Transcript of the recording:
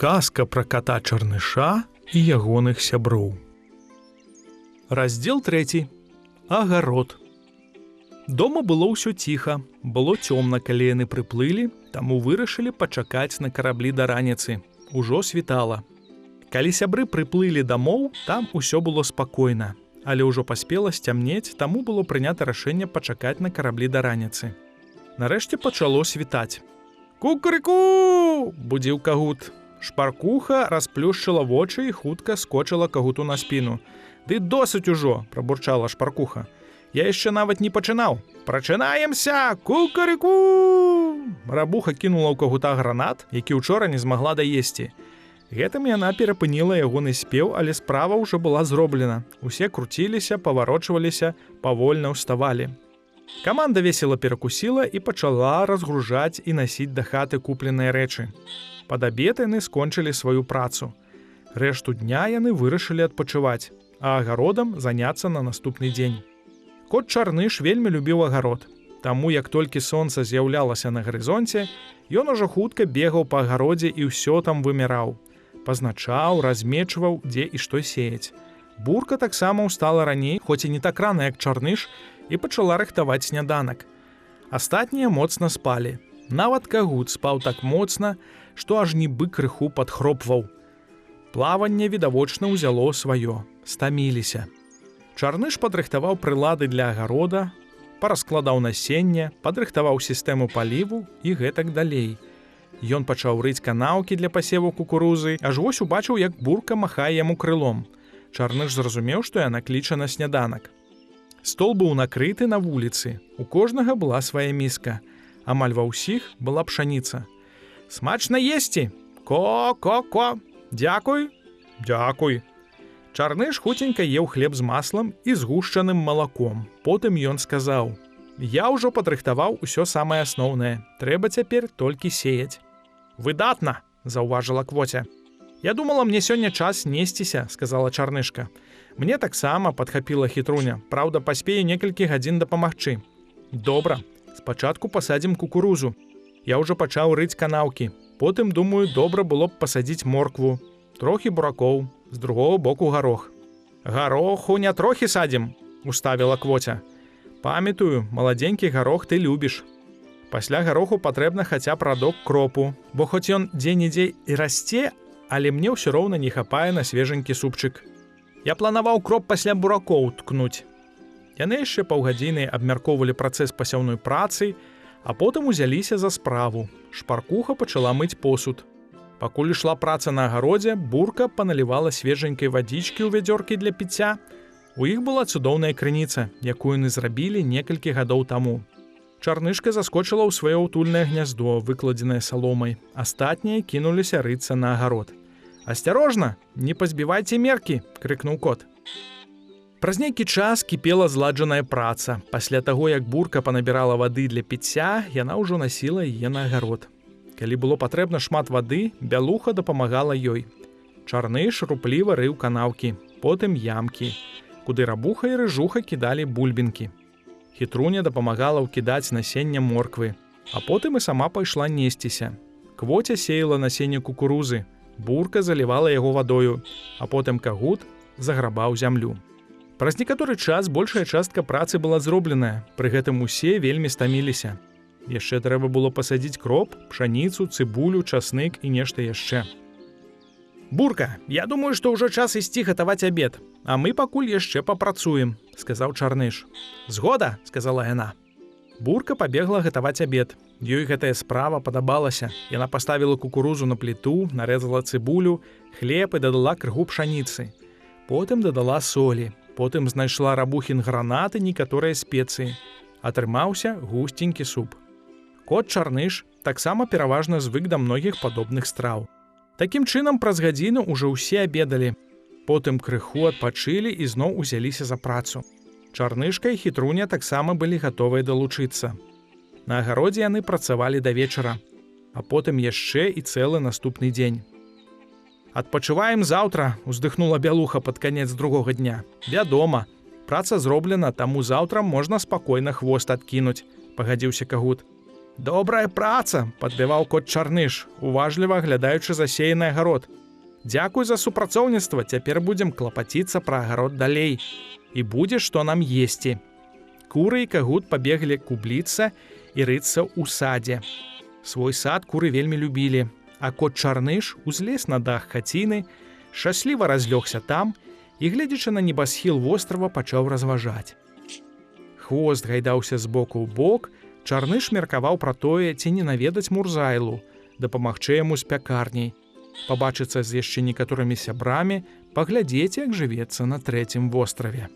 Казка пра ката Чарныша і ягоных сяброў. Раздзел 3. Агарод. Дома было ўсё ціха, было цёмна, калі яны прыплылі, таму вырашылі пачакаць на караблі да раніцы. Ужо світала. Калі сябры прыплылі дамоў, там усё было спакойна, але ўжо паспела сцямнець, таму было прынята рашэнне пачакаць на караблі да раніцы. Нарэшце пачало світаць. «Кукурыку!» – будзіў Кагут. Шпаркуха расплюшчыла вочы і хутка скочыла Кагуту на спіну. «Ды досыць ужо!» – прабурчала Шпаркуха. «Я яшчэ нават не пачынаў! Прачынаемся! Кукурыку!» Рабуха кінула ў Кагута гранат, які ўчора не змагла даесці. Гэтым яна перапыніла ягоны спеў, але справа ўжо была зроблена. Усе круціліся, паварочваліся, павольна ўставалі. Каманда весела перакусіла і пачала разгружаць і насіць да хаты купленыя рэчы. Пад абед яны скончылі сваю працу. Рэшту дня яны вырашылі адпачываць, а агародам заняцца на наступны дзень. Кот Чарныш вельмі любіў агарод. Таму, як толькі сонца з'яўлялася на гарызонце, ён ужо хутка бегаў па агародзе і ўсё там вымяраў. Пазначаў, размечваў, дзе і што сеяць. Бурка таксама ўстала раней, хоць і не так рана, як Чарныш, і пачала рыхтаваць сняданак. Астатнія моцна спалі. Нават Кагут спаў так моцна, што аж нібы крыху падхропваў. Плаванне відавочна ўзяло сваё, стаміліся. Чарныш падрыхтаваў прылады для агарода, параскладаў насенне, падрыхтаваў сістэму паліву і гэтак далей. Ён пачаў рыць канаўкі для пасеву кукурузы, аж вось убачыў, як бурка махае яму крылом. Чарныш зразумеў, што яна кліча на сняданак. Стол быў накрыты на вуліцы, у кожнага была свая міска. Амаль ва ўсіх была пшаніца. «Смачна есці! Ко-ко-ко! Дзякуй! Дзякуй!» Чарныш хуценька еў хлеб з маслам і згушчаным малаком. Потым ён сказаў: «Я ўжо падрыхтаваў усё самае асноўнае. Трэба цяпер толькі сеяць». «Выдатна!» – заўважыла Квоця. «Я думала, мне сёння час несціся», – сказала Чарнышка. «Мне таксама», – падхапіла хітруня. «Праўда, паспею некалькі гадзін дапамагчы». «Добра. Спачатку пасадзім кукурузу. Я ўжо пачаў рыць канаўкі. Потым, думаю, добра было б пасадзіць моркву. Трохі буракоў, з другого боку гарох». «Гароху не трохі садзім», – уставіла Квоця. «Памятаю, маладзенькі гарох ты любіш. Пасля гароху патрэбна хаця б радок кропу, бо хоць ён дзе-нідзе і расце, але мне ўсё роўна не хапае на свеженькі супчык. Я планаваў кроп пасля буракоў ткнуць». Яны яшчэ паўгадзіны абмяркоўвалі працэс пасяўной працы, а потым узяліся за справу. Шпаркуха пачала мыць посуд. Пакуль ішла праца на агародзе, бурка паналівала свеженькай вадзічкі ў вядзёркі для піцця. У іх была цудоўная крыніца, якую яны зрабілі некалькі гадоў таму. Чарнышка заскочыла ў сваё утульнае гняздо, выкладзенае саломай. Астатнія кінуліся рыцца на агарод. «Асцярожна, не пазбівайце меркі!» – крыкнуў кот. Праз нейкі час кіпела зладжаная праца. Пасля таго, як бурка панабірала вады для піцця, яна ўжо насіла яе на агарод. Калі было патрэбна шмат вады, бялуха дапамагала ёй. Чарныш рупліва рыў канаўкі, потым ямкі, куды рабуха і рыжуха кідалі бульбінкі. Хітруня дапамагала ўкідаць насенне морквы, а потым і сама пайшла несціся. Квоця сеяла насенне кукурузы, бурка залівала яго вадою, а потым Кагут заграбаў зямлю. Праз некаторы час большая частка працы была зробленая, пры гэтым усе вельмі стаміліся. Яшчэ трэба было пасадзіць кроп, пшаніцу, цыбулю, часнык і нешта яшчэ. «Бурка, я думаю, што ўжо час ісці гатаваць абед, а мы пакуль яшчэ папрацуем», – сказаў Чарныш. «Згода», – сказала яна. Бурка пабегла гатаваць абед. Ёй гэтая справа падабалася. Яна паставіла кукурузу на пліту, нарэзала цыбулю, хлеб і дадала крыху пшаніцы. Потым дадала солі. Потым знайшла рабухін гранат і некаторыя спецыі. Атрымаўся густенькі суп. Кот Чарныш таксама пераважна звык да многіх падобных страў. Такім чынам, праз гадзіну ўжо ўсе абедалі. Потым крыху адпачылі і зноў узяліся за працу. Чарнышка і хітруня таксама былі гатовыя далучыцца. На агародзе яны працавалі да вечара, а потым яшчэ і цэлы наступны дзень. «Адпачываем заўтра», – уздыхнула бялуха пад канец другога дня. «Вядома, праца зроблена, таму заўтра можна спакойна хвост адкінуць», – пагадзіўся Кагут. Добрая праца, падбіваў кот Чарныш, уважліва аглядаючы засеяны агарод. Дзякуй за супрацоўніцтва, цяпер будзем клапаціцца пра агарод далей. І будзе, што нам есці. Куры і кагут пабеглі кубліцца і рыцца ў садзе. Свой сад куры вельмі любілі, а кот Чарныш узлез на дах хаціны, шчасліва разлёгся там і, гледзячы на небасхіл вострава, пачаў разважаць. Хвост гайдаўся з боку ў бок, Чарныш меркаваў пра тое, ці не наведаць Мурзайлу, дапамагчы яму з пякарняй, пабачыцца з яшчэ некаторымі сябрамі, паглядзець, як жывецца на трэцім востраве.